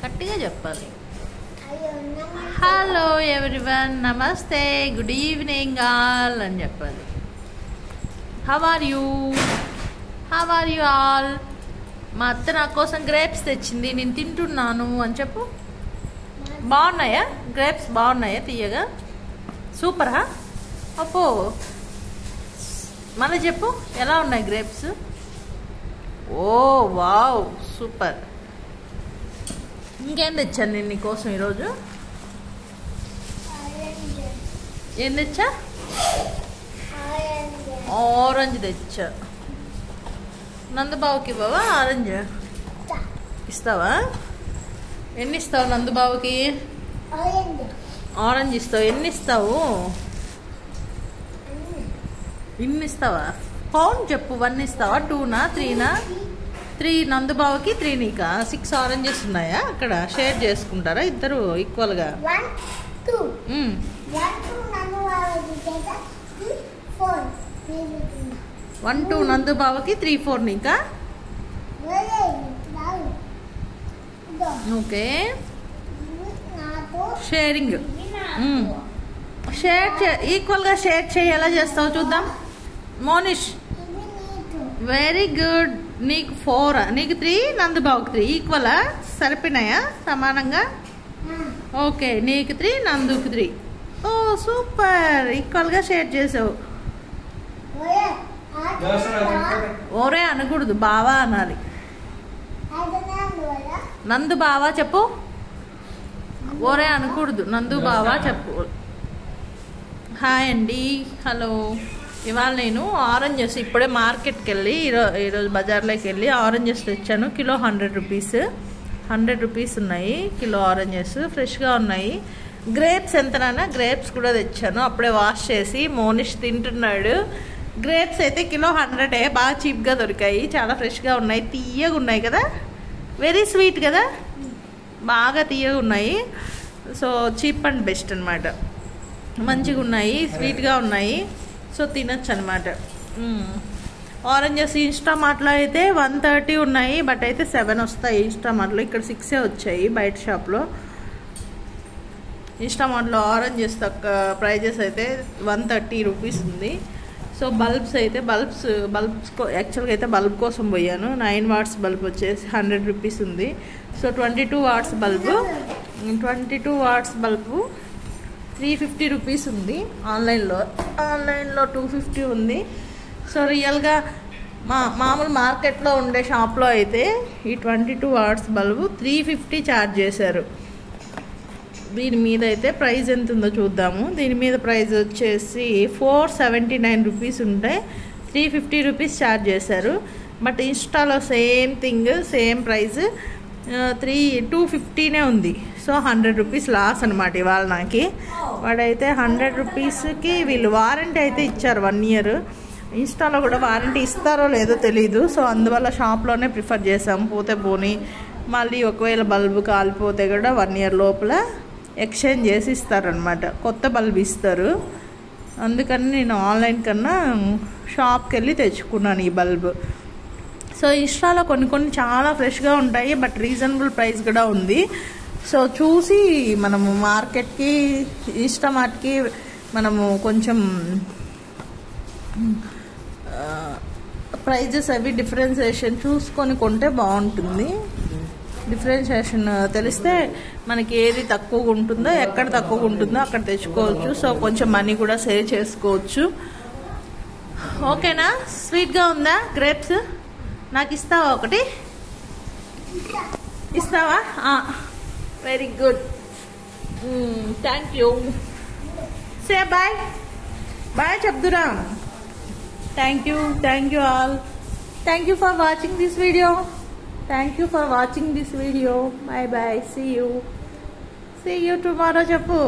గట్టిగా చెప్పాలి. Hello everyone, నమస్తే, గుడ్ ఈవినింగ్ ఆల్ అని చెప్పాలి. How are you all? మా అత్త నా కోసం గ్రేప్స్ తెచ్చింది, నేను తింటున్నాను అని చెప్పు. బాగున్నాయా గ్రేప్స్? బాగున్నాయా? తీయగా సూపరా? అప్పో మళ్ళీ చెప్పు, ఎలా ఉన్నాయి గ్రేప్స్? ఓ వావ్, సూపర్. ఇంకేం తెచ్చాను నేను నీకోసం ఈరోజు? ఏం తెచ్చా? ఆరెంజ్ తెచ్చా. నందబాబుకి బావా ఆరెంజ్ ఇస్తావా? ఎన్ని ఇస్తావు నందబాబుకి? ఆరెంజ్ ఇస్తావు. ఎన్ని ఇస్తావు? ఇన్ని ఇస్తావా? కౌంట్ చెప్పు. 1 ఇస్తావా? 2నా 3నా? 3 నందుబాబుకి, 3 నీకా? 6 ఆరెంజెస్ ఉన్నాయా అక్కడ? షేర్ చేసుకుంటారా ఇద్దరు ఈక్వల్గా? 1 2 నందుబాబుకి, 3 4 నీకా? Okay, sharing. ఈక్వల్గా షేర్ చేయి. ఎలా చేస్తావు చూద్దాం. Monish, very good. నీకు 4, నీకు 3, నందుబాబుకి 3. ఈక్వలా? సరిపోయినాయా సమానంగా? ఓకే, నీకు 3, నందుకి 3. ఓ సూపర్, ఈక్వల్గా షేర్ చేసావు. ఓరే అనకూడదు, బావా అనాలి. నందు బావా చెప్పు. ఓరే అనకూడదు, నందు బావా చెప్పు. హాయ్ అండి, హలో. ఇవాళ నేను ఆరెంజెస్ ఇప్పుడే మార్కెట్కి వెళ్ళి ఈరోజు బజార్లోకి వెళ్ళి ఆరెంజెస్ తెచ్చాను. Kilo 100 rupees. 100 రూపీస్ ఉన్నాయి కిలో ఆరెంజెస్, ఫ్రెష్గా ఉన్నాయి. గ్రేప్స్ ఎంతనైనా గ్రేప్స్ కూడా తెచ్చాను, అప్పుడే వాష్ చేసి. మోనిష్ తింటున్నాడు. గ్రేప్స్ అయితే కిలో 100, బాగా చీప్గా దొరికాయి, చాలా ఫ్రెష్గా ఉన్నాయి, తీయగా ఉన్నాయి కదా, వెరీ స్వీట్ కదా, బాగా తీయగా ఉన్నాయి. సో చీప్ అండ్ బెస్ట్ అనమాట. మంచిగా ఉన్నాయి, స్వీట్గా ఉన్నాయి, సో తినచ్చు అనమాట. ఆరెంజెస్ ఇన్స్టామార్ట్లో అయితే 130 ఉన్నాయి, బట్ అయితే 7 వస్తాయి ఇన్స్టామార్ట్లో. ఇక్కడ 6 వచ్చాయి బయట షాప్లో. ఇన్స్టామార్ట్లో ఆరెంజెస్ తక్కువ ప్రైజెస్ అయితే 130 రూపీస్ ఉంది. సో బల్బ్స్ అయితే బల్బ్స్ యాక్చువల్గా అయితే బల్బ్ కోసం పోయాను. 9 వాట్స్ బల్బ్ వచ్చేసి 100 రూపీస్ ఉంది. సో 22 వాట్స్ బల్బు 350 రూపీస్ ఉంది. ఆన్లైన్లో 250 ఉంది. సో రియల్గా మామూలు మార్కెట్లో ఉండే షాప్లో అయితే ఈ 22 వాట్స్ బల్బు 350 ఛార్జ్ చేశారు. దీని మీద అయితే ప్రైస్ ఎంత ఉందో చూద్దాము. దీని మీద ప్రైస్ వచ్చేసి 479 రూపీస్ ఉంటే 350 రూపీస్ ఛార్జ్ చేశారు. బట్ ఇన్స్టాలో సేమ్ థింగ్, సేమ్ ప్రైస్ 250 ఉంది. సో 100 రూపీస్ లాస్ అనమాట ఇవాళ నాకు. వాడైతే 100 రూపీస్కి వీళ్ళు వారంటీ అయితే ఇచ్చారు 1 ఇయర్. ఇన్స్టాలో కూడా వారంటీ ఇస్తారో లేదో తెలీదు. సో అందువల్ల షాప్లోనే ప్రిఫర్ చేసాము. పోతే పోనీ, మళ్ళీ ఒకవేళ బల్బు కాలిపోతే కూడా 1 ఇయర్ లోపల ఎక్స్చేంజ్ చేసి ఇస్తారనమాట, కొత్త బల్బ్ ఇస్తారు. అందుకని నేను ఆన్లైన్ కన్నా షాప్కి వెళ్ళి తెచ్చుకున్నాను ఈ బల్బు. సో ఇన్స్టాలో కొన్ని చాలా ఫ్రెష్గా ఉంటాయి, బట్ రీజనబుల్ ప్రైస్ కూడా ఉంది. సో చూసి మనము మార్కెట్కి, ఇన్స్టామార్ట్కి మనము కొంచెం ప్రైజెస్ అవి డిఫరెన్సియేషన్ చూసుకొని కొంటే బాగుంటుంది. డిఫరెన్షియేషన్ తెలిస్తే మనకి ఏది తక్కువగా ఉంటుందో, ఎక్కడ తక్కువగా ఉంటుందో అక్కడ తెచ్చుకోవచ్చు. సో కొంచెం మనీ కూడా సేవ్ చేసుకోవచ్చు. ఓకేనా? స్వీట్గా ఉందా గ్రేప్స్? నాకు ఇస్తావా ఒకటి? ఇస్తావా? Very good, thank you. Say bye. Bye చెప్దురా. Thank you all. Thank you for watching this video. Bye bye. See you tomorrow చెప్పు.